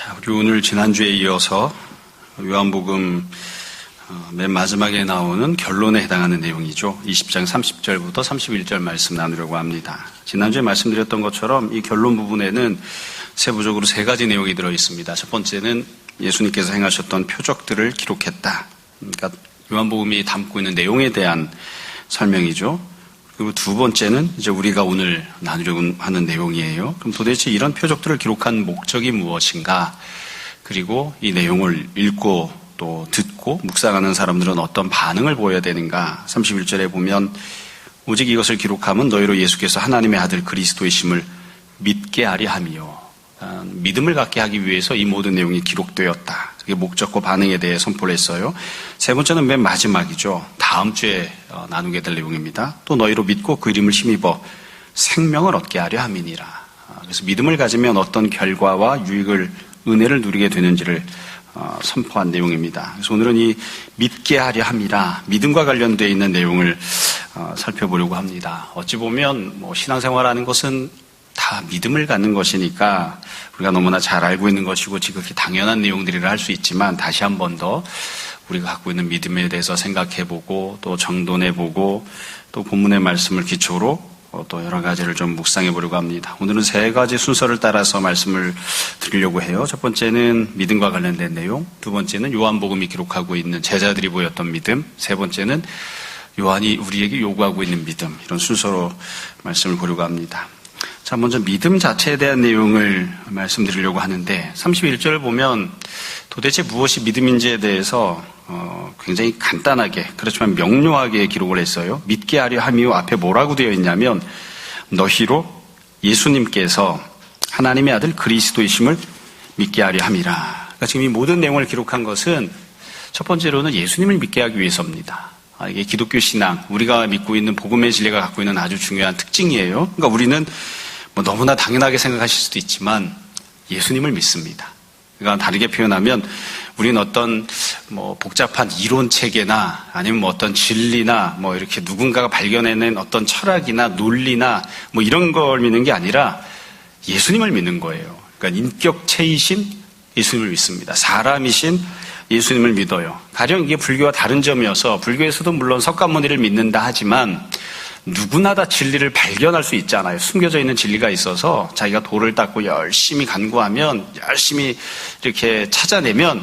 자, 우리 오늘 지난주에 이어서 요한복음 맨 마지막에 나오는 결론에 해당하는 내용이죠. 20장 30절부터 31절 말씀 나누려고 합니다. 지난주에 말씀드렸던 것처럼 이 결론 부분에는 세부적으로 세 가지 내용이 들어 있습니다. 첫 번째는 예수님께서 행하셨던 표적들을 기록했다. 그러니까 요한복음이 담고 있는 내용에 대한 설명이죠. 그리고 두 번째는 이제 우리가 오늘 나누려고 하는 내용이에요. 그럼 도대체 이런 표적들을 기록한 목적이 무엇인가? 그리고 이 내용을 읽고 또 듣고 묵상하는 사람들은 어떤 반응을 보여야 되는가? 31절에 보면 오직 이것을 기록함은 너희로 예수께서 하나님의 아들 그리스도이심을 믿게 하려 함이요. 믿음을 갖게 하기 위해서 이 모든 내용이 기록되었다. 그게 목적과 반응에 대해 선포를 했어요. 세 번째는 맨 마지막이죠. 다음 주에 나누게 될 내용입니다. 또 너희로 믿고 그 이름을 힘입어 생명을 얻게 하려 함이니라. 그래서 믿음을 가지면 어떤 결과와 은혜를 누리게 되는지를 선포한 내용입니다. 그래서 오늘은 이 믿게 하려 함이라 믿음과 관련되어 있는 내용을 살펴보려고 합니다. 어찌 보면 신앙생활하는 것은 다 믿음을 갖는 것이니까 우리가 너무나 잘 알고 있는 것이고 지극히 당연한 내용들이라 할 수 있지만 다시 한 번 더 우리가 갖고 있는 믿음에 대해서 생각해보고 또 정돈해보고 또 본문의 말씀을 기초로 또 여러 가지를 좀 묵상해보려고 합니다. 오늘은 세 가지 순서를 따라서 말씀을 드리려고 해요. 첫 번째는 믿음과 관련된 내용, 두 번째는 요한복음이 기록하고 있는 제자들이 보였던 믿음, 세 번째는 요한이 우리에게 요구하고 있는 믿음, 이런 순서로 말씀을 보려고 합니다. 자, 먼저 믿음 자체에 대한 내용을 말씀드리려고 하는데 31절을 보면 도대체 무엇이 믿음인지에 대해서 굉장히 간단하게 그렇지만 명료하게 기록을 했어요. 믿게 하려 함이요 앞에 뭐라고 되어 있냐면 너희로 예수님께서 하나님의 아들 그리스도이심을 믿게 하려 함이라. 그러니까 지금 이 모든 내용을 기록한 것은 첫 번째로는 예수님을 믿게 하기 위해서입니다. 이게 기독교 신앙, 우리가 믿고 있는 복음의 진리가 갖고 있는 아주 중요한 특징이에요. 그러니까 우리는 너무나 당연하게 생각하실 수도 있지만 예수님을 믿습니다. 그러니까 다르게 표현하면 우리는 어떤 복잡한 이론 체계나 아니면 어떤 진리나 이렇게 누군가가 발견해낸 어떤 철학이나 논리나 이런 걸 믿는 게 아니라 예수님을 믿는 거예요. 그러니까 인격체이신 예수님을 믿습니다. 사람이신 예수님을 믿어요. 가령 이게 불교와 다른 점이어서 불교에서도 물론 석가모니를 믿는다 하지만 누구나 다 진리를 발견할 수 있잖아요. 숨겨져 있는 진리가 있어서 자기가 돌을 닦고 열심히 간구하면 열심히 이렇게 찾아내면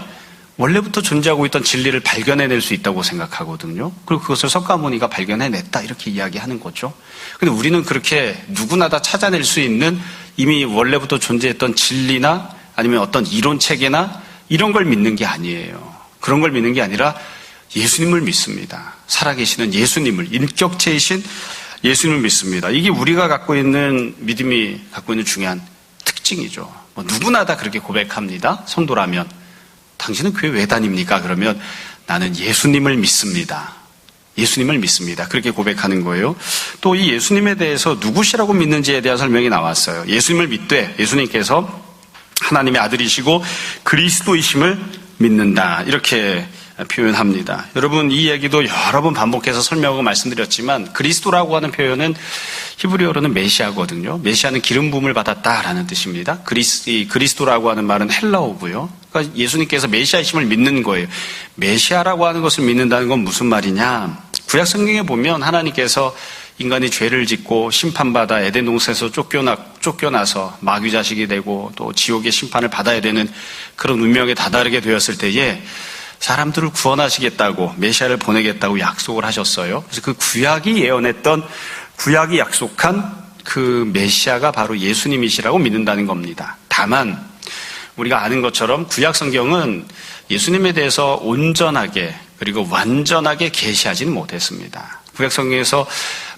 원래부터 존재하고 있던 진리를 발견해낼 수 있다고 생각하거든요. 그리고 그것을 석가모니가 발견해냈다 이렇게 이야기하는 거죠. 근데 우리는 그렇게 누구나 다 찾아낼 수 있는 이미 원래부터 존재했던 진리나 아니면 어떤 이론 체계나 이런 걸 믿는 게 아니에요. 그런 걸 믿는 게 아니라 예수님을 믿습니다. 살아계시는 예수님을, 인격체이신 예수님을 믿습니다. 이게 우리가 갖고 있는 믿음이 갖고 있는 중요한 특징이죠. 누구나 다 그렇게 고백합니다. 성도라면. 당신은 교회 왜 다닙니까? 그러면 나는 예수님을 믿습니다. 예수님을 믿습니다. 그렇게 고백하는 거예요. 또 이 예수님에 대해서 누구시라고 믿는지에 대한 설명이 나왔어요. 예수님을 믿되 예수님께서 하나님의 아들이시고 그리스도이심을 믿는다. 이렇게 표현합니다. 여러분 이 얘기도 여러 번 반복해서 설명하고 말씀드렸지만 그리스도라고 하는 표현은 히브리어로는 메시아거든요. 메시아는 기름 부음을 받았다라는 뜻입니다. 그리스도라고 하는 말은 헬라어고요. 그러니까 예수님께서 메시아이심을 믿는 거예요. 메시아라고 하는 것을 믿는다는 건 무슨 말이냐? 구약 성경에 보면 하나님께서 인간이 죄를 짓고 심판받아 에덴 동산에서 쫓겨나서 마귀 자식이 되고 또 지옥의 심판을 받아야 되는 그런 운명에 다다르게 되었을 때에 사람들을 구원하시겠다고 메시아를 보내겠다고 약속을 하셨어요. 그래서 그 구약이 약속한 그 메시아가 바로 예수님이시라고 믿는다는 겁니다. 다만 우리가 아는 것처럼 구약 성경은 예수님에 대해서 온전하게 그리고 완전하게 계시하지는 못했습니다. 구약 성경에서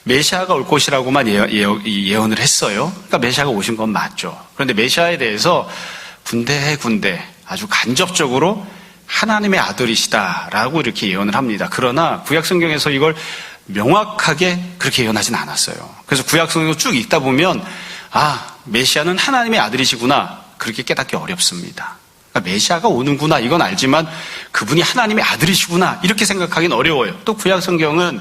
메시아가 올 것이라고만 예언을 했어요. 그러니까 메시아가 오신 건 맞죠. 그런데 메시아에 대해서 군데군데 아주 간접적으로 하나님의 아들이시다라고 이렇게 예언을 합니다. 그러나 구약 성경에서 이걸 명확하게 그렇게 예언하진 않았어요. 그래서 구약 성경을 쭉 읽다 보면 메시아는 하나님의 아들이시구나 그렇게 깨닫기 어렵습니다. 그러니까 메시아가 오는구나 이건 알지만 그분이 하나님의 아들이시구나 이렇게 생각하기는 어려워요. 또 구약 성경은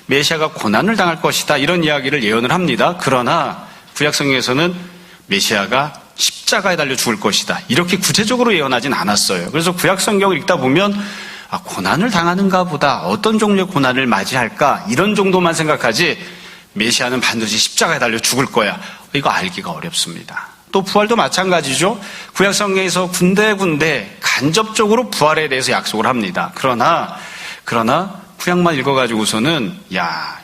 메시아가 고난을 당할 것이다 이런 이야기를 예언을 합니다. 그러나 구약 성경에서는 메시아가 십자가에 십자가에 달려 죽을 것이다. 이렇게 구체적으로 예언하진 않았어요. 그래서 구약 성경을 읽다 보면 고난을 당하는가 보다, 어떤 종류의 고난을 맞이할까, 이런 정도만 생각하지 메시아는 반드시 십자가에 달려 죽을 거야, 이거 알기가 어렵습니다. 또 부활도 마찬가지죠. 구약 성경에서 군데군데 간접적으로 부활에 대해서 약속을 합니다. 그러나 구약만 읽어가지고서는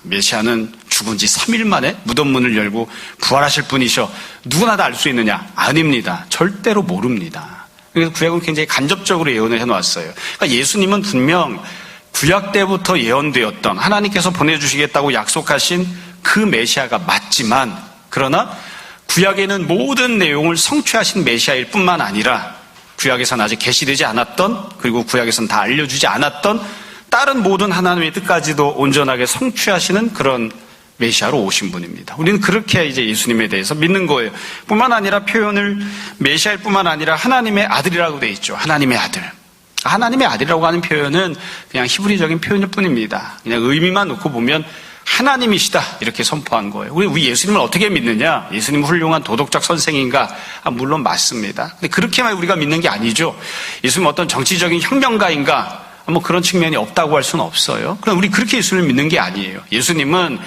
메시아는 죽은 지 3일 만에 무덤 문을 열고 부활하실 분이셔, 누구나 다 알 수 있느냐? 아닙니다. 절대로 모릅니다. 그래서 구약은 굉장히 간접적으로 예언을 해놓았어요. 그러니까 예수님은 분명 구약 때부터 예언되었던, 하나님께서 보내주시겠다고 약속하신 그 메시아가 맞지만, 그러나 구약에는 모든 내용을 성취하신 메시아일 뿐만 아니라 구약에서는 아직 계시되지 않았던, 그리고 구약에서는 다 알려주지 않았던 다른 모든 하나님의 뜻까지도 온전하게 성취하시는 그런 메시아로 오신 분입니다. 우리는 그렇게 이제 예수님에 대해서 믿는 거예요. 뿐만 아니라 표현을 메시아일 뿐만 아니라 하나님의 아들이라고 되어 있죠. 하나님의 아들. 하나님의 아들이라고 하는 표현은 그냥 히브리적인 표현일 뿐입니다. 그냥 의미만 놓고 보면 하나님이시다, 이렇게 선포한 거예요. 우리 예수님을 어떻게 믿느냐? 예수님은 훌륭한 도덕적 선생인가? 물론 맞습니다. 근데 그렇게만 우리가 믿는 게 아니죠. 예수님은 어떤 정치적인 혁명가인가? 그런 측면이 없다고 할 수는 없어요. 그럼 우리 그렇게 예수님을 믿는 게 아니에요. 예수님은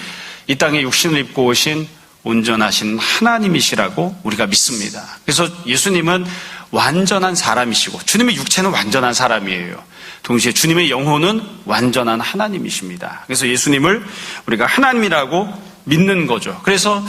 이 땅에 육신을 입고 오신 온전하신 하나님이시라고 우리가 믿습니다. 그래서 예수님은 완전한 사람이시고, 주님의 육체는 완전한 사람이에요. 동시에 주님의 영혼은 완전한 하나님이십니다. 그래서 예수님을 우리가 하나님이라고 믿는 거죠. 그래서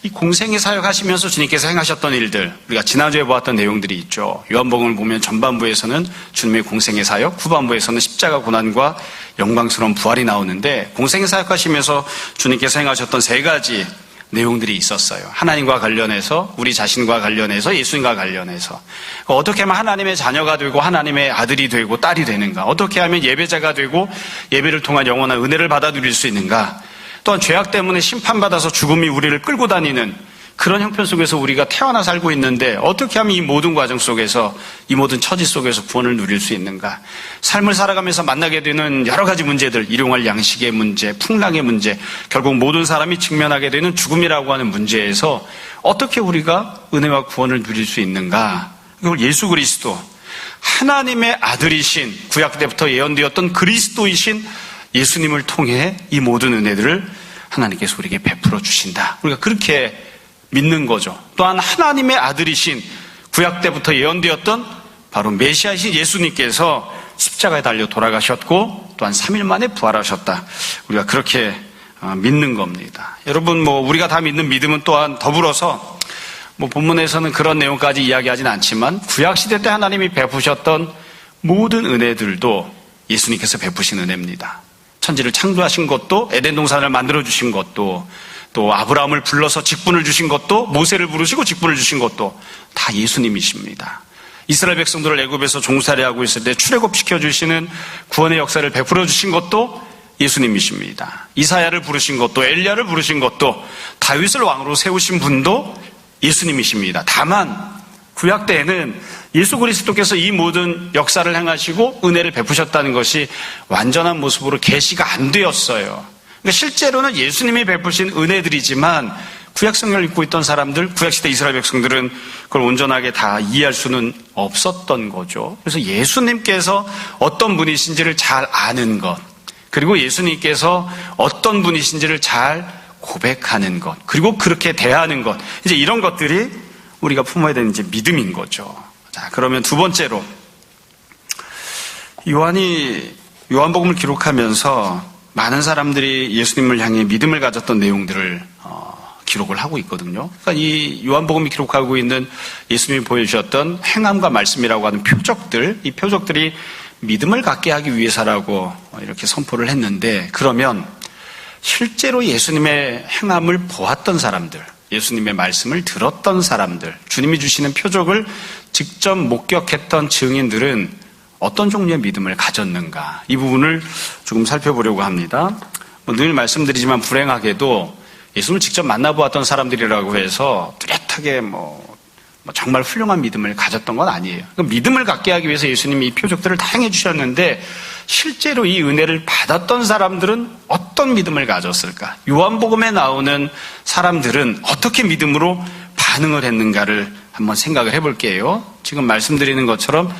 이 공생의 사역하시면서 주님께서 행하셨던 일들, 우리가 지난주에 보았던 내용들이 있죠. 요한복음을 보면 전반부에서는 주님의 공생의 사역, 후반부에서는 십자가 고난과 영광스러운 부활이 나오는데, 공생의 사역하시면서 주님께서 행하셨던 세 가지 내용들이 있었어요. 하나님과 관련해서, 우리 자신과 관련해서, 예수님과 관련해서. 어떻게 하면 하나님의 자녀가 되고 하나님의 아들이 되고 딸이 되는가? 어떻게 하면 예배자가 되고 예배를 통한 영원한 은혜를 받아 누릴 수 있는가? 또한 죄악 때문에 심판받아서 죽음이 우리를 끌고 다니는 그런 형편 속에서 우리가 태어나 살고 있는데, 어떻게 하면 이 모든 과정 속에서, 이 모든 처지 속에서 구원을 누릴 수 있는가? 삶을 살아가면서 만나게 되는 여러 가지 문제들, 일용할 양식의 문제, 풍랑의 문제, 결국 모든 사람이 직면하게 되는 죽음이라고 하는 문제에서 어떻게 우리가 은혜와 구원을 누릴 수 있는가? 이걸 예수 그리스도, 하나님의 아들이신, 구약 때부터 예언되었던 그리스도이신 예수님을 통해 이 모든 은혜들을 하나님께서 우리에게 베풀어 주신다, 우리가 그렇게 믿는 거죠. 또한 하나님의 아들이신, 구약 때부터 예언되었던 바로 메시아이신 예수님께서 십자가에 달려 돌아가셨고 또한 3일 만에 부활하셨다, 우리가 그렇게 믿는 겁니다. 여러분, 우리가 다 믿는 믿음은 또한 더불어서 본문에서는 그런 내용까지 이야기하진 않지만, 구약시대 때 하나님이 베푸셨던 모든 은혜들도 예수님께서 베푸신 은혜입니다. 천지를 창조하신 것도, 에덴 동산을 만들어주신 것도, 또 아브라함을 불러서 직분을 주신 것도, 모세를 부르시고 직분을 주신 것도 다 예수님이십니다. 이스라엘 백성들을 애굽에서 종살이하고 있을 때 출애굽시켜 주시는 구원의 역사를 베풀어 주신 것도 예수님이십니다. 이사야를 부르신 것도, 엘리야를 부르신 것도, 다윗을 왕으로 세우신 분도 예수님이십니다. 다만 구약 때에는 예수 그리스도께서 이 모든 역사를 행하시고 은혜를 베푸셨다는 것이 완전한 모습으로 계시가 안 되었어요. 그러니까 실제로는 예수님이 베푸신 은혜들이지만 구약 성경을 읽고 있던 사람들, 구약시대 이스라엘 백성들은 그걸 온전하게 다 이해할 수는 없었던 거죠. 그래서 예수님께서 어떤 분이신지를 잘 아는 것, 그리고 예수님께서 어떤 분이신지를 잘 고백하는 것, 그리고 그렇게 대하는 것, 이제 이런 것들이 우리가 품어야 되는 이제 믿음인 거죠. 자, 그러면 두 번째로, 요한이 요한복음을 기록하면서 많은 사람들이 예수님을 향해 믿음을 가졌던 내용들을 기록을 하고 있거든요. 그러니까 이 요한복음이 기록하고 있는 예수님이 보여주셨던 행함과 말씀이라고 하는 표적들, 이 표적들이 믿음을 갖게 하기 위해서라고 이렇게 선포를 했는데, 그러면 실제로 예수님의 행함을 보았던 사람들, 예수님의 말씀을 들었던 사람들, 주님이 주시는 표적을 직접 목격했던 증인들은 어떤 종류의 믿음을 가졌는가, 이 부분을 조금 살펴보려고 합니다. 늘 말씀드리지만 불행하게도 예수님을 직접 만나보았던 사람들이라고 해서 뚜렷하게 정말 훌륭한 믿음을 가졌던 건 아니에요. 믿음을 갖게 하기 위해서 예수님이 이 표적들을 다 행해 주셨는데, 실제로 이 은혜를 받았던 사람들은 어떤 믿음을 가졌을까? 요한복음에 나오는 사람들은 어떻게 믿음으로 반응을 했는가를 한번 생각을 해볼게요. 지금 말씀드리는 것처럼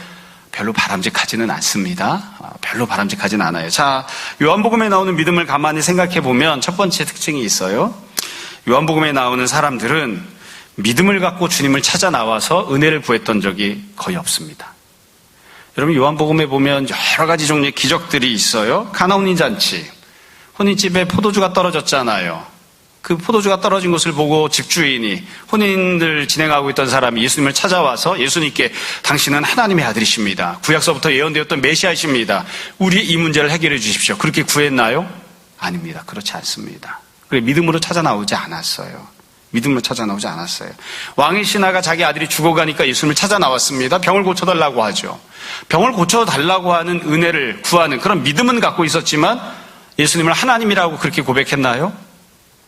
별로 바람직하지는 않습니다. 별로 바람직하지는 않아요. 자, 요한복음에 나오는 믿음을 가만히 생각해 보면 첫 번째 특징이 있어요. 요한복음에 나오는 사람들은 믿음을 갖고 주님을 찾아 나와서 은혜를 구했던 적이 거의 없습니다. 여러분, 요한복음에 보면 여러 가지 종류의 기적들이 있어요. 가나온인 잔치, 혼인집에 포도주가 떨어졌잖아요. 그 포도주가 떨어진 것을 보고 집주인이, 혼인을 진행하고 있던 사람이 예수님을 찾아와서 예수님께 당신은 하나님의 아들이십니다. 구약서부터 예언되었던 메시아이십니다. 우리 이 문제를 해결해 주십시오. 그렇게 구했나요? 아닙니다. 그렇지 않습니다. 그래, 믿음으로 찾아 나오지 않았어요. 믿음으로 찾아 나오지 않았어요. 왕의 신하가 자기 아들이 죽어가니까 예수님을 찾아 나왔습니다. 병을 고쳐달라고 하죠. 병을 고쳐달라고 하는 은혜를 구하는 그런 믿음은 갖고 있었지만 예수님을 하나님이라고 그렇게 고백했나요?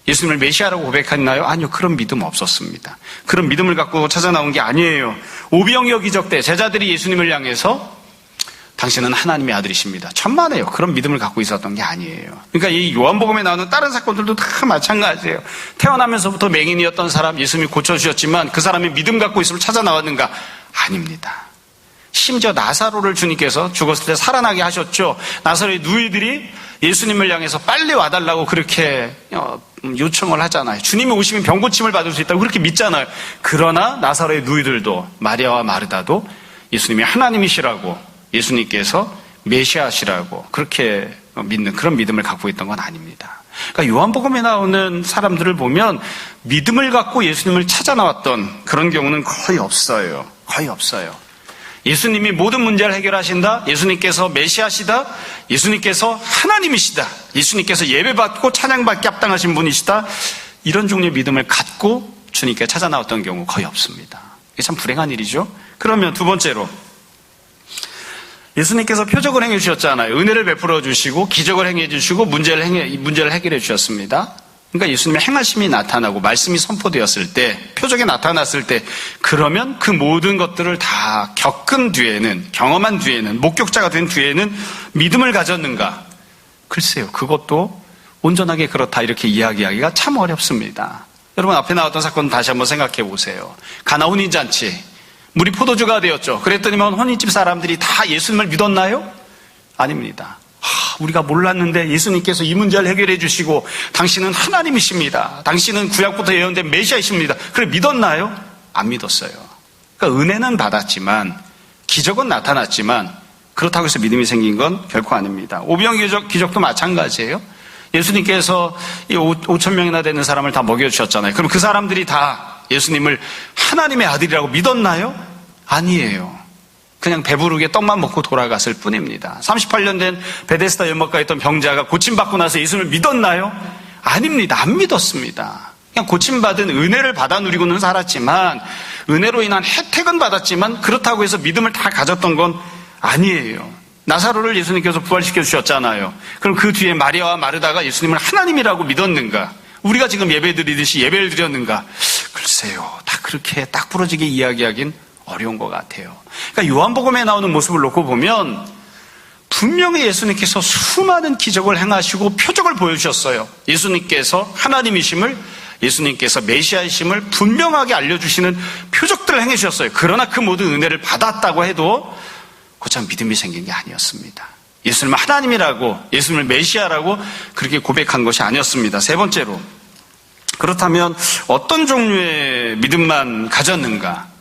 예수님을 메시아라고 고백했나요? 아니요. 그런 믿음 없었습니다. 그런 믿음을 갖고 찾아 나온 게 아니에요. 오병이어 기적 때 제자들이 예수님을 향해서 당신은 하나님의 아들이십니다. 천만에요. 그런 믿음을 갖고 있었던 게 아니에요. 그러니까 이 요한복음에 나오는 다른 사건들도 다 마찬가지예요. 태어나면서부터 맹인이었던 사람 예수님이 고쳐주셨지만 그 사람이 믿음 갖고 있음을 찾아 나왔는가? 아닙니다. 심지어 나사로를 주님께서 죽었을 때 살아나게 하셨죠. 나사로의 누이들이 예수님을 향해서 빨리 와달라고 그렇게 요청을 하잖아요. 주님이 오시면 병고침을 받을 수 있다고 그렇게 믿잖아요. 그러나 나사로의 누이들도, 마리아와 마르다도 예수님이 하나님이시라고, 예수님께서 메시아시라고 그렇게 믿는 그런 믿음을 갖고 있던 건 아닙니다. 그러니까 요한복음에 나오는 사람들을 보면 믿음을 갖고 예수님을 찾아 나왔던 그런 경우는 거의 없어요. 거의 없어요. 예수님이 모든 문제를 해결하신다. 예수님께서 메시아시다. 예수님께서 하나님이시다. 예수님께서 예배받고 찬양받기 합당하신 분이시다. 이런 종류의 믿음을 갖고 주님께 찾아 나왔던 경우 거의 없습니다. 이게 참 불행한 일이죠. 그러면 두 번째로 예수님께서 표적을 행해 주셨잖아요. 은혜를 베풀어 주시고 기적을 행해 주시고 문제를 해결해 주셨습니다. 그러니까 예수님의 행하심이 나타나고 말씀이 선포되었을 때, 표적이 나타났을 때, 그러면 그 모든 것들을 다 겪은 뒤에는, 경험한 뒤에는, 목격자가 된 뒤에는 믿음을 가졌는가? 글쎄요, 그것도 온전하게 그렇다 이렇게 이야기하기가 참 어렵습니다. 여러분, 앞에 나왔던 사건 다시 한번 생각해 보세요. 가나 혼인잔치, 물이 포도주가 되었죠. 그랬더니만 혼인집 사람들이 다 예수님을 믿었나요? 아닙니다. 우리가 몰랐는데 예수님께서 이 문제를 해결해 주시고 당신은 하나님이십니다. 당신은 구약부터 예언된 메시아이십니다. 그래 믿었나요? 안 믿었어요. 그러니까 은혜는 받았지만, 기적은 나타났지만 그렇다고 해서 믿음이 생긴 건 결코 아닙니다. 오병 기적도 마찬가지예요. 예수님께서 5,000명이나 되는 사람을 다 먹여주셨잖아요. 그럼 그 사람들이 다 예수님을 하나님의 아들이라고 믿었나요? 아니에요. 그냥 배부르게 떡만 먹고 돌아갔을 뿐입니다. 38년 된 베데스다 연못가에 있던 병자가 고침받고 나서 예수님을 믿었나요? 아닙니다. 안 믿었습니다. 그냥 고침받은 은혜를 받아 누리고는 살았지만, 은혜로 인한 혜택은 받았지만 그렇다고 해서 믿음을 다 가졌던 건 아니에요. 나사로를 예수님께서 부활시켜 주셨잖아요. 그럼 그 뒤에 마리아와 마르다가 예수님을 하나님이라고 믿었는가? 우리가 지금 예배 드리듯이 예배를 드렸는가? 글쎄요. 다 그렇게 딱 부러지게 이야기하긴 어려운 것 같아요. 그러니까 요한복음에 나오는 모습을 놓고 보면 분명히 예수님께서 수많은 기적을 행하시고 표적을 보여주셨어요. 예수님께서 하나님이심을, 예수님께서 메시아이심을 분명하게 알려주시는 표적들을 행해주셨어요. 그러나 그 모든 은혜를 받았다고 해도 곧장 믿음이 생긴 게 아니었습니다. 예수님을 하나님이라고, 예수님을 메시아라고 그렇게 고백한 것이 아니었습니다. 세 번째로, 그렇다면 어떤 종류의 믿음만 가졌는가?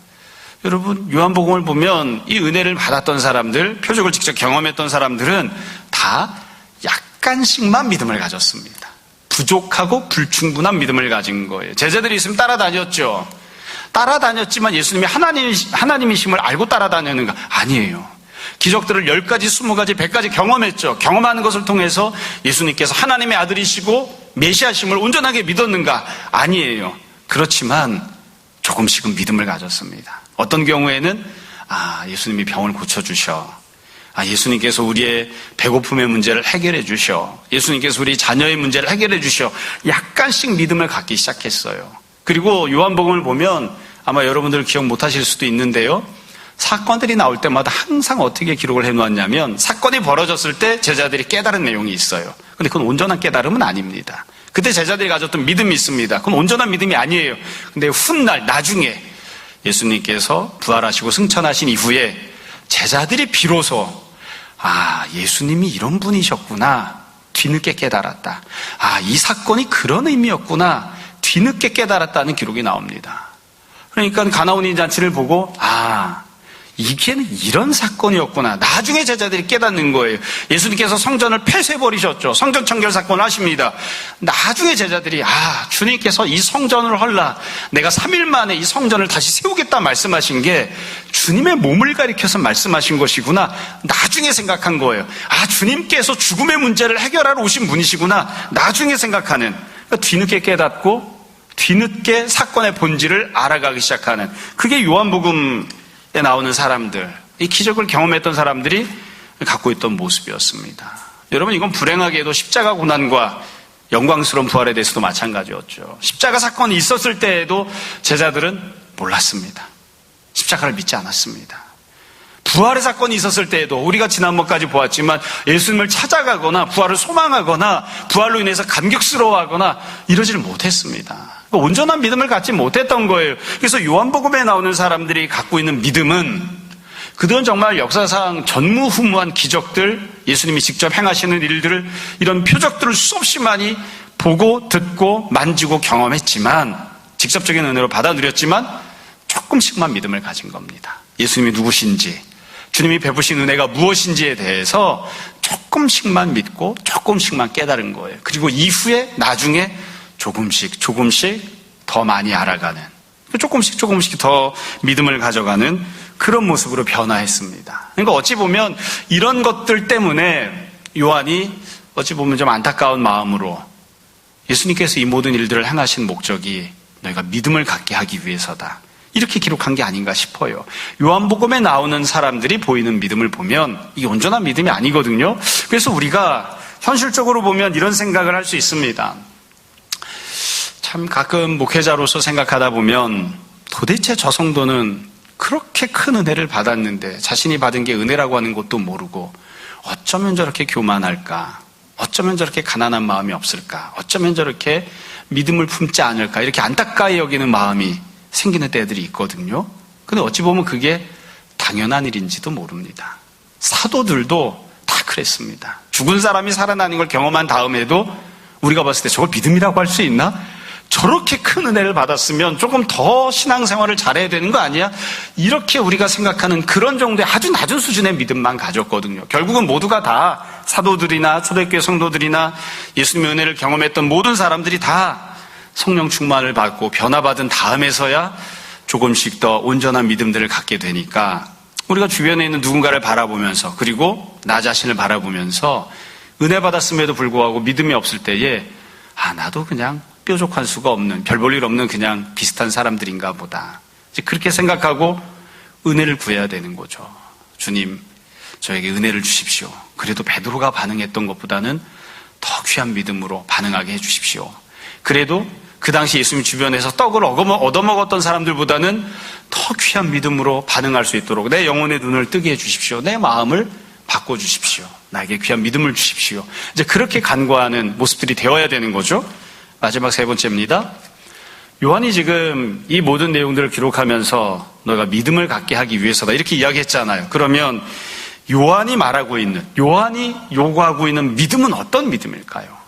여러분, 요한복음을 보면 이 은혜를 받았던 사람들, 표적을 직접 경험했던 사람들은 다 약간씩만 믿음을 가졌습니다. 부족하고 불충분한 믿음을 가진 거예요. 제자들이 있으면 따라다녔죠. 따라다녔지만 예수님이 하나님이심을 알고 따라다녔는가? 아니에요. 기적들을 10가지, 20가지, 100가지 경험했죠. 경험하는 것을 통해서 예수님께서 하나님의 아들이시고 메시아심을 온전하게 믿었는가? 아니에요. 그렇지만 조금씩은 믿음을 가졌습니다. 어떤 경우에는 예수님이 병을 고쳐주셔. 예수님께서 우리의 배고픔의 문제를 해결해 주셔. 예수님께서 우리 자녀의 문제를 해결해 주셔. 약간씩 믿음을 갖기 시작했어요. 그리고 요한복음을 보면 아마 여러분들 기억 못하실 수도 있는데요. 사건들이 나올 때마다 항상 어떻게 기록을 해놓았냐면, 사건이 벌어졌을 때 제자들이 깨달은 내용이 있어요. 근데 그건 온전한 깨달음은 아닙니다. 그때 제자들이 가졌던 믿음이 있습니다. 그건 온전한 믿음이 아니에요. 근데 훗날 나중에 예수님께서 부활하시고 승천하신 이후에 제자들이 비로소 예수님이 이런 분이셨구나 뒤늦게 깨달았다. 이 사건이 그런 의미였구나 뒤늦게 깨달았다는 기록이 나옵니다. 그러니까 가나온인 잔치를 보고 이게 이런 사건이었구나. 나중에 제자들이 깨닫는 거예요. 예수님께서 성전을 폐쇄해버리셨죠. 성전 청결 사건을 하십니다. 나중에 제자들이 주님께서 이 성전을 헐라 내가 3일 만에 이 성전을 다시 세우겠다 말씀하신 게 주님의 몸을 가리켜서 말씀하신 것이구나. 나중에 생각한 거예요. 주님께서 죽음의 문제를 해결하러 오신 분이시구나. 나중에 생각하는. 그러니까 뒤늦게 깨닫고 뒤늦게 사건의 본질을 알아가기 시작하는, 그게 요한복음에 나오는 사람들, 이 기적을 경험했던 사람들이 갖고 있던 모습이었습니다. 여러분, 이건 불행하게도 십자가 고난과 영광스러운 부활에 대해서도 마찬가지였죠. 십자가 사건이 있었을 때에도 제자들은 몰랐습니다. 십자가를 믿지 않았습니다. 부활의 사건이 있었을 때에도 우리가 지난번까지 보았지만 예수님을 찾아가거나 부활을 소망하거나 부활로 인해서 감격스러워하거나 이러지를 못했습니다. 온전한 믿음을 갖지 못했던 거예요. 그래서 요한복음에 나오는 사람들이 갖고 있는 믿음은, 그들은 정말 역사상 전무후무한 기적들, 예수님이 직접 행하시는 일들을, 이런 표적들을 수없이 많이 보고 듣고 만지고 경험했지만, 직접적인 은혜로 받아 누렸지만 조금씩만 믿음을 가진 겁니다. 예수님이 누구신지, 주님이 베푸신 은혜가 무엇인지에 대해서 조금씩만 믿고 조금씩만 깨달은 거예요. 그리고 이후에 나중에 조금씩 더 많이 알아가는, 조금씩 더 믿음을 가져가는 그런 모습으로 변화했습니다. 그러니까 어찌 보면 이런 것들 때문에 요한이 어찌 보면 좀 안타까운 마음으로 예수님께서 이 모든 일들을 행하신 목적이 너희가 믿음을 갖게 하기 위해서다, 이렇게 기록한 게 아닌가 싶어요. 요한복음에 나오는 사람들이 보이는 믿음을 보면 이게 온전한 믿음이 아니거든요. 그래서 우리가 현실적으로 보면 이런 생각을 할 수 있습니다. 참 가끔 목회자로서 생각하다 보면 도대체 저 성도는 그렇게 큰 은혜를 받았는데 자신이 받은 게 은혜라고 하는 것도 모르고 어쩌면 저렇게 교만할까? 어쩌면 저렇게 가난한 마음이 없을까? 어쩌면 저렇게 믿음을 품지 않을까? 이렇게 안타까이 여기는 마음이 생기는 때들이 있거든요. 근데 어찌 보면 그게 당연한 일인지도 모릅니다. 사도들도 다 그랬습니다. 죽은 사람이 살아나는 걸 경험한 다음에도 우리가 봤을 때 저걸 믿음이라고 할 수 있나? 저렇게 큰 은혜를 받았으면 조금 더 신앙생활을 잘해야 되는 거 아니야? 이렇게 우리가 생각하는 그런 정도의 아주 낮은 수준의 믿음만 가졌거든요. 결국은 모두가 다 사도들이나 초대교회 성도들이나 예수님의 은혜를 경험했던 모든 사람들이 다 성령 충만을 받고 변화받은 다음에서야 조금씩 더 온전한 믿음들을 갖게 되니까, 우리가 주변에 있는 누군가를 바라보면서, 그리고 나 자신을 바라보면서 은혜 받았음에도 불구하고 믿음이 없을 때에 나도 그냥 뾰족한 수가 없는, 별 볼 일 없는 그냥 비슷한 사람들인가 보다, 이제 그렇게 생각하고 은혜를 구해야 되는 거죠. 주님, 저에게 은혜를 주십시오. 그래도 베드로가 반응했던 것보다는 더 귀한 믿음으로 반응하게 해주십시오. 그래도 그 당시 예수님 주변에서 떡을 얻어먹었던 사람들보다는 더 귀한 믿음으로 반응할 수 있도록 내 영혼의 눈을 뜨게 해주십시오. 내 마음을 바꿔주십시오. 나에게 귀한 믿음을 주십시오. 이제 그렇게 간구하는 모습들이 되어야 되는 거죠. 마지막 세 번째입니다. 요한이 지금 이 모든 내용들을 기록하면서 너가 믿음을 갖게 하기 위해서다, 이렇게 이야기했잖아요. 그러면 요한이 요구하고 있는 믿음은 어떤 믿음일까요?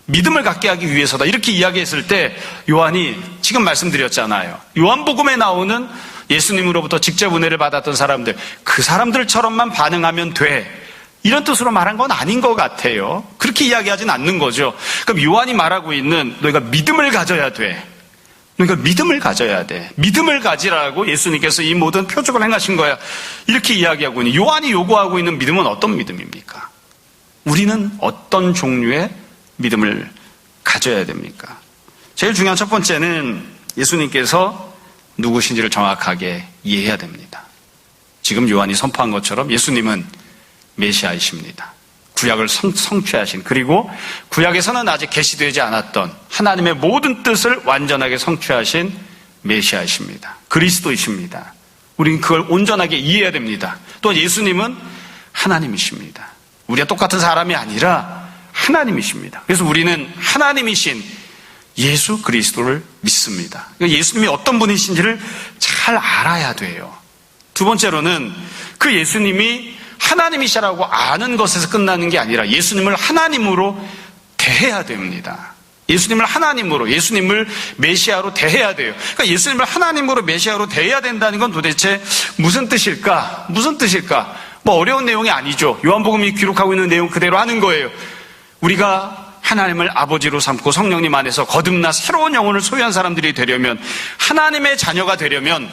믿음을 갖게 하기 위해서다, 이렇게 이야기했을 때 요한이 지금 말씀드렸잖아요. 요한복음에 나오는 예수님으로부터 직접 은혜를 받았던 사람들, 그 사람들처럼만 반응하면 돼, 이런 뜻으로 말한 건 아닌 것 같아요. 그렇게 이야기하진 않는 거죠. 그럼 요한이 말하고 있는 너희가 믿음을 가져야 돼, 너희가 믿음을 가져야 돼, 믿음을 가지라고 예수님께서 이 모든 표적을 행하신 거야, 이렇게 이야기하고 있는, 요한이 요구하고 있는 믿음은 어떤 믿음입니까? 우리는 어떤 종류의 믿음을 가져야 됩니까? 제일 중요한 첫 번째는 예수님께서 누구신지를 정확하게 이해해야 됩니다. 지금 요한이 선포한 것처럼 예수님은 메시아이십니다. 구약을 성취하신, 그리고 구약에서는 아직 계시되지 않았던 하나님의 모든 뜻을 완전하게 성취하신 메시아이십니다. 그리스도이십니다. 우리는 그걸 온전하게 이해해야 됩니다. 또 예수님은 하나님이십니다. 우리가 똑같은 사람이 아니라 하나님이십니다. 그래서 우리는 하나님이신 예수 그리스도를 믿습니다. 예수님이 어떤 분이신지를 잘 알아야 돼요. 두 번째로는 그 예수님이 하나님이시라고 아는 것에서 끝나는 게 아니라 예수님을 하나님으로 대해야 됩니다. 예수님을 하나님으로, 예수님을 메시아로 대해야 돼요. 그러니까 예수님을 하나님으로 메시아로 대해야 된다는 건 도대체 무슨 뜻일까? 무슨 뜻일까? 뭐 어려운 내용이 아니죠. 요한복음이 기록하고 있는 내용 그대로 하는 거예요. 우리가 하나님을 아버지로 삼고 성령님 안에서 거듭나 새로운 영혼을 소유한 사람들이 되려면, 하나님의 자녀가 되려면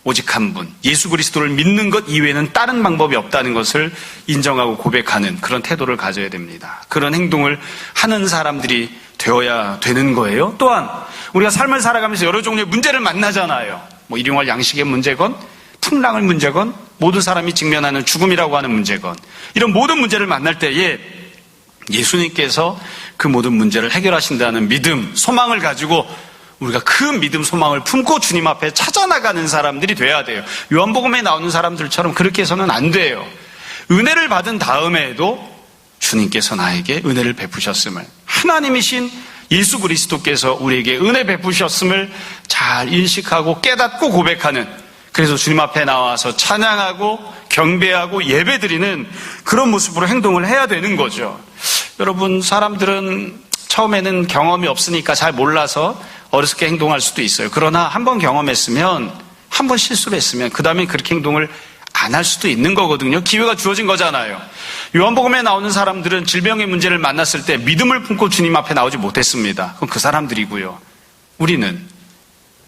오직 한 분, 예수 그리스도를 믿는 것 이외에는 다른 방법이 없다는 것을 인정하고 고백하는 그런 태도를 가져야 됩니다. 그런 행동을 하는 사람들이 되어야 되는 거예요. 또한 우리가 삶을 살아가면서 여러 종류의 문제를 만나잖아요. 뭐 일용할 양식의 문제건, 풍랑의 문제건, 모든 사람이 직면하는 죽음이라고 하는 문제건, 이런 모든 문제를 만날 때에 예수님께서 그 모든 문제를 해결하신다는 믿음, 소망을 가지고 우리가 그 믿음, 소망을 품고 주님 앞에 찾아나가는 사람들이 돼야 돼요. 요한복음에 나오는 사람들처럼 그렇게 해서는 안 돼요. 은혜를 받은 다음에도 주님께서 나에게 은혜를 베푸셨음을, 하나님이신 예수 그리스도께서 우리에게 은혜 베푸셨음을 잘 인식하고 깨닫고 고백하는, 그래서 주님 앞에 나와서 찬양하고 경배하고 예배드리는 그런 모습으로 행동을 해야 되는 거죠. 여러분, 사람들은 처음에는 경험이 없으니까 잘 몰라서 어리석게 행동할 수도 있어요. 그러나 한번 경험했으면, 한번 실수를 했으면 그 다음에 그렇게 행동을 안 할 수도 있는 거거든요. 기회가 주어진 거잖아요. 요한복음에 나오는 사람들은 질병의 문제를 만났을 때 믿음을 품고 주님 앞에 나오지 못했습니다. 그건 그 사람들이고요. 우리는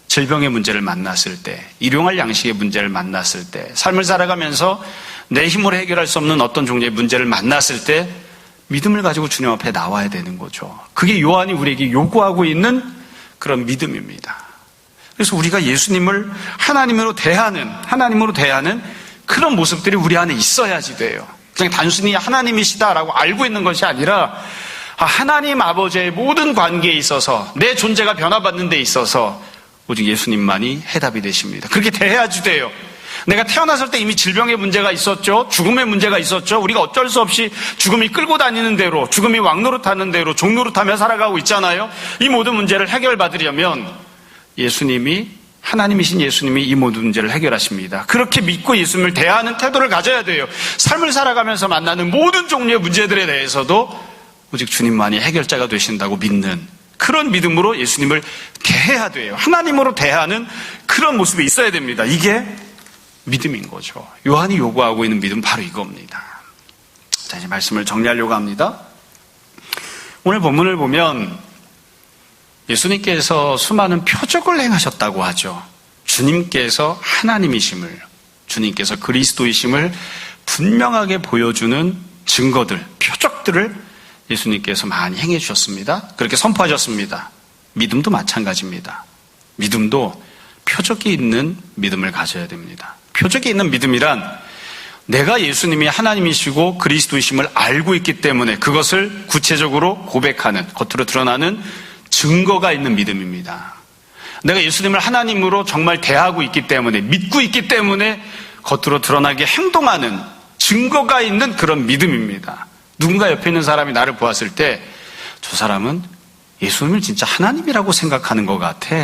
질병의 문제를 만났을 때, 일용할 양식의 문제를 만났을 때, 삶을 살아가면서 내 힘으로 해결할 수 없는 어떤 종류의 문제를 만났을 때 믿음을 가지고 주님 앞에 나와야 되는 거죠. 그게 요한이 우리에게 요구하고 있는 그런 믿음입니다. 그래서 우리가 예수님을 하나님으로 대하는 그런 모습들이 우리 안에 있어야지 돼요. 그냥 단순히 하나님이시다라고 알고 있는 것이 아니라 하나님 아버지의 모든 관계에 있어서, 내 존재가 변화받는 데 있어서 오직 예수님만이 해답이 되십니다. 그렇게 대해야지 돼요. 내가 태어났을 때 이미 질병의 문제가 있었죠. 죽음의 문제가 있었죠. 우리가 어쩔 수 없이 죽음이 끌고 다니는 대로, 죽음이 왕노릇하는 대로 종노릇하며 살아가고 있잖아요. 이 모든 문제를 해결받으려면 하나님이신 예수님이 이 모든 문제를 해결하십니다. 그렇게 믿고 예수님을 대하는 태도를 가져야 돼요. 삶을 살아가면서 만나는 모든 종류의 문제들에 대해서도 오직 주님만이 해결자가 되신다고 믿는 그런 믿음으로 예수님을 대해야 돼요. 하나님으로 대하는 그런 모습이 있어야 됩니다. 이게 믿음인 거죠. 요한이 요구하고 있는 믿음은 바로 이겁니다. 자, 이제 말씀을 정리하려고 합니다. 오늘 본문을 보면 예수님께서 수많은 표적을 행하셨다고 하죠. 주님께서 하나님이심을, 주님께서 그리스도이심을 분명하게 보여주는 증거들, 표적들을 예수님께서 많이 행해 주셨습니다. 그렇게 선포하셨습니다. 믿음도 마찬가지입니다. 믿음도 표적이 있는 믿음을 가져야 됩니다. 표적이 있는 믿음이란 내가 예수님이 하나님이시고 그리스도이심을 알고 있기 때문에 그것을 구체적으로 고백하는, 겉으로 드러나는 증거가 있는 믿음입니다. 내가 예수님을 하나님으로 정말 대하고 있기 때문에, 믿고 있기 때문에 겉으로 드러나게 행동하는 증거가 있는 그런 믿음입니다. 누군가 옆에 있는 사람이 나를 보았을 때 저 사람은 예수님을 진짜 하나님이라고 생각하는 것 같아.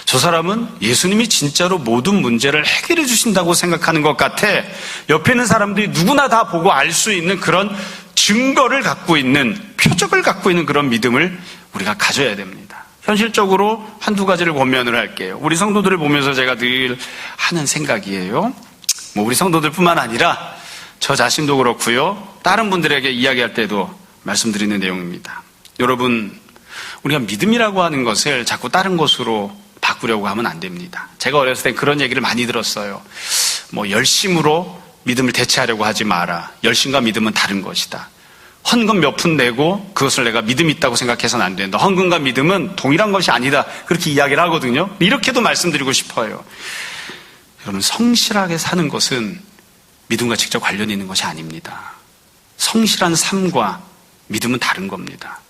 저 사람은 예수님이 진짜로 모든 문제를 해결해 주신다고 생각하는 것 같아. 옆에 있는 사람들이 누구나 다 보고 알 수 있는 그런 증거를 갖고 있는, 표적을 갖고 있는 그런 믿음을 우리가 가져야 됩니다. 현실적으로 한두 가지를 권면을 할게요. 우리 성도들을 보면서 제가 늘 하는 생각이에요. 우리 성도들뿐만 아니라 저 자신도 그렇고요. 다른 분들에게 이야기할 때도 말씀드리는 내용입니다. 여러분, 우리가 믿음이라고 하는 것을 자꾸 다른 것으로 바꾸려고 하면 안 됩니다. 제가 어렸을 때 그런 얘기를 많이 들었어요. 열심으로 믿음을 대체하려고 하지 마라. 열심과 믿음은 다른 것이다. 헌금 몇 푼 내고 그것을 내가 믿음이 있다고 생각해서는 안 된다. 헌금과 믿음은 동일한 것이 아니다. 그렇게 이야기를 하거든요. 이렇게도 말씀드리고 싶어요. 여러분, 성실하게 사는 것은 믿음과 직접 관련이 있는 것이 아닙니다. 성실한 삶과 믿음은 다른 겁니다.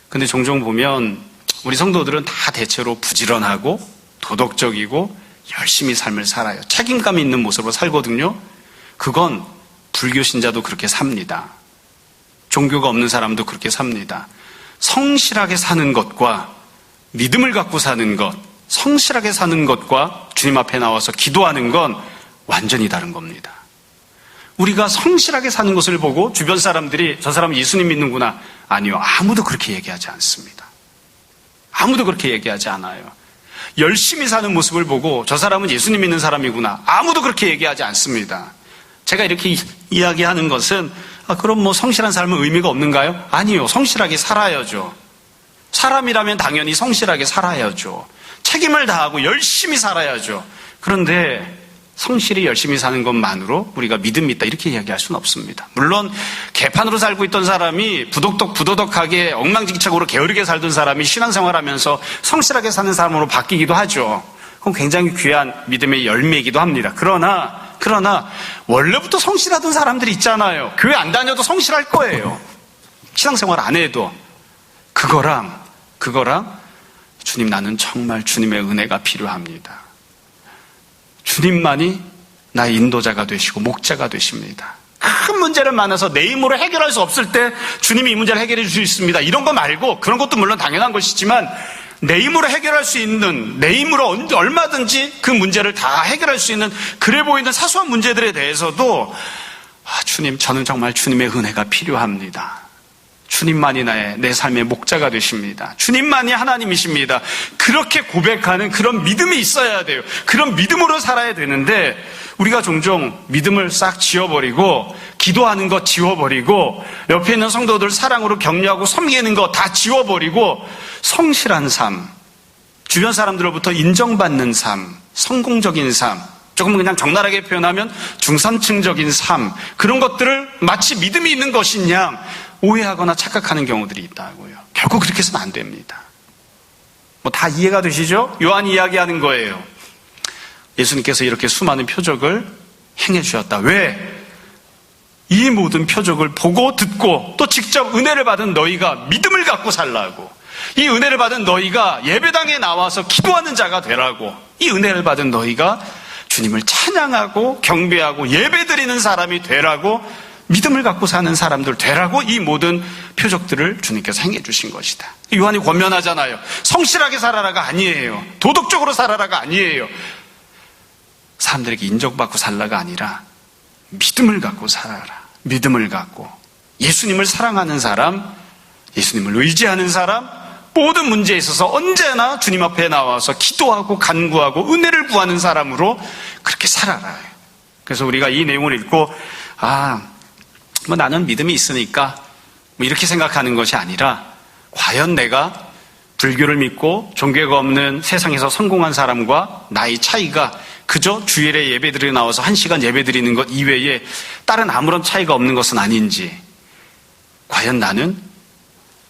근데 종종 보면 우리 성도들은 다 대체로 부지런하고 도덕적이고 열심히 삶을 살아요. 책임감 있는 모습으로 살거든요. 그건 불교 신자도 그렇게 삽니다. 종교가 없는 사람도 그렇게 삽니다. 성실하게 사는 것과 믿음을 갖고 사는 것, 성실하게 사는 것과 주님 앞에 나와서 기도하는 건 완전히 다른 겁니다. 우리가 성실하게 사는 것을 보고 주변 사람들이 저 사람은 예수님 믿는구나. 아니요. 아무도 그렇게 얘기하지 않습니다. 아무도 그렇게 얘기하지 않아요. 열심히 사는 모습을 보고 저 사람은 예수님 믿는 사람이구나. 아무도 그렇게 얘기하지 않습니다. 제가 이렇게 이야기하는 것은 그럼 뭐 성실한 삶은 의미가 없는가요? 아니요. 성실하게 살아야죠. 사람이라면 당연히 성실하게 살아야죠. 책임을 다하고 열심히 살아야죠. 그런데 성실히 열심히 사는 것만으로 우리가 믿음이 있다 이렇게 이야기할 수는 없습니다. 물론 개판으로 살고 있던 사람이 부도덕하게 엉망진창으로 게으르게 살던 사람이 신앙생활하면서 성실하게 사는 사람으로 바뀌기도 하죠. 그건 굉장히 귀한 믿음의 열매이기도 합니다. 그러나 원래부터 성실하던 사람들이 있잖아요. 교회 안 다녀도 성실할 거예요. 신앙생활 안 해도. 그거랑 주님, 나는 정말 주님의 은혜가 필요합니다. 주님만이 나의 인도자가 되시고 목자가 되십니다. 큰 문제를 만나서 내 힘으로 해결할 수 없을 때 주님이 이 문제를 해결해 줄 수 있습니다. 이런 거 말고, 그런 것도 물론 당연한 것이지만 내 힘으로 해결할 수 있는, 내 힘으로 얼마든지 그 문제를 다 해결할 수 있는 그래 보이는 사소한 문제들에 대해서도 주님, 저는 정말 주님의 은혜가 필요합니다. 주님만이 내 삶의 목자가 되십니다. 주님만이 하나님이십니다. 그렇게 고백하는 그런 믿음이 있어야 돼요. 그런 믿음으로 살아야 되는데 우리가 종종 믿음을 싹 지워버리고 기도하는 것 지워버리고 옆에 있는 성도들 사랑으로 격려하고 섬기는 것 다 지워버리고 성실한 삶, 주변 사람들로부터 인정받는 삶, 성공적인 삶, 조금 그냥 적나라하게 표현하면 중산층적인 삶, 그런 것들을 마치 믿음이 있는 것인 양 오해하거나 착각하는 경우들이 있다고요. 결국 그렇게 해서는 안 됩니다. 뭐 다 이해가 되시죠? 요한이 이야기하는 거예요. 예수님께서 이렇게 수많은 표적을 행해 주셨다. 왜? 이 모든 표적을 보고 듣고 또 직접 은혜를 받은 너희가 믿음을 갖고 살라고. 이 은혜를 받은 너희가 예배당에 나와서 기도하는 자가 되라고. 이 은혜를 받은 너희가 주님을 찬양하고 경배하고 예배드리는 사람이 되라고, 믿음을 갖고 사는 사람들 되라고 이 모든 표적들을 주님께서 행해 주신 것이다. 요한이 권면하잖아요. 성실하게 살아라가 아니에요. 도덕적으로 살아라가 아니에요. 사람들에게 인정받고 살라가 아니라 믿음을 갖고 살아라. 믿음을 갖고 예수님을 사랑하는 사람, 예수님을 의지하는 사람, 모든 문제에 있어서 언제나 주님 앞에 나와서 기도하고 간구하고 은혜를 구하는 사람으로 그렇게 살아라. 그래서 우리가 이 내용을 읽고 뭐 나는 믿음이 있으니까 뭐 이렇게 생각하는 것이 아니라, 과연 내가 불교를 믿고 종교가 없는 세상에서 성공한 사람과 나의 차이가 그저 주일에 예배드리러 나와서 1시간 예배드리는 것 이외에 다른 아무런 차이가 없는 것은 아닌지, 과연 나는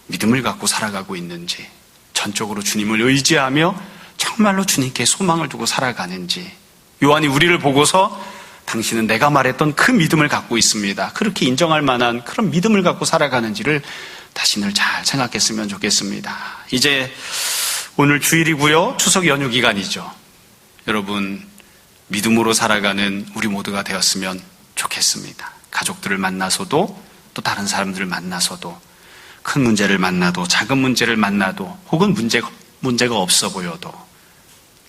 믿음을 갖고 살아가고 있는지, 전적으로 주님을 의지하며 정말로 주님께 소망을 두고 살아가는지, 요한이 우리를 보고서 당신은 내가 말했던 그 믿음을 갖고 있습니다, 그렇게 인정할 만한 그런 믿음을 갖고 살아가는지를 다시 잘 생각했으면 좋겠습니다. 이제 오늘 주일이고요. 추석 연휴 기간이죠. 여러분, 믿음으로 살아가는 우리 모두가 되었으면 좋겠습니다. 가족들을 만나서도 또 다른 사람들을 만나서도, 큰 문제를 만나도 작은 문제를 만나도, 혹은 문제가 없어 보여도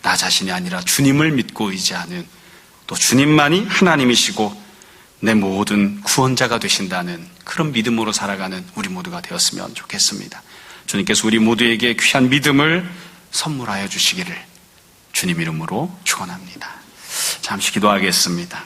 나 자신이 아니라 주님을 믿고 의지하는, 또 주님만이 하나님이시고 내 모든 구원자가 되신다는 그런 믿음으로 살아가는 우리 모두가 되었으면 좋겠습니다. 주님께서 우리 모두에게 귀한 믿음을 선물하여 주시기를 주님 이름으로 축원합니다. 잠시 기도하겠습니다.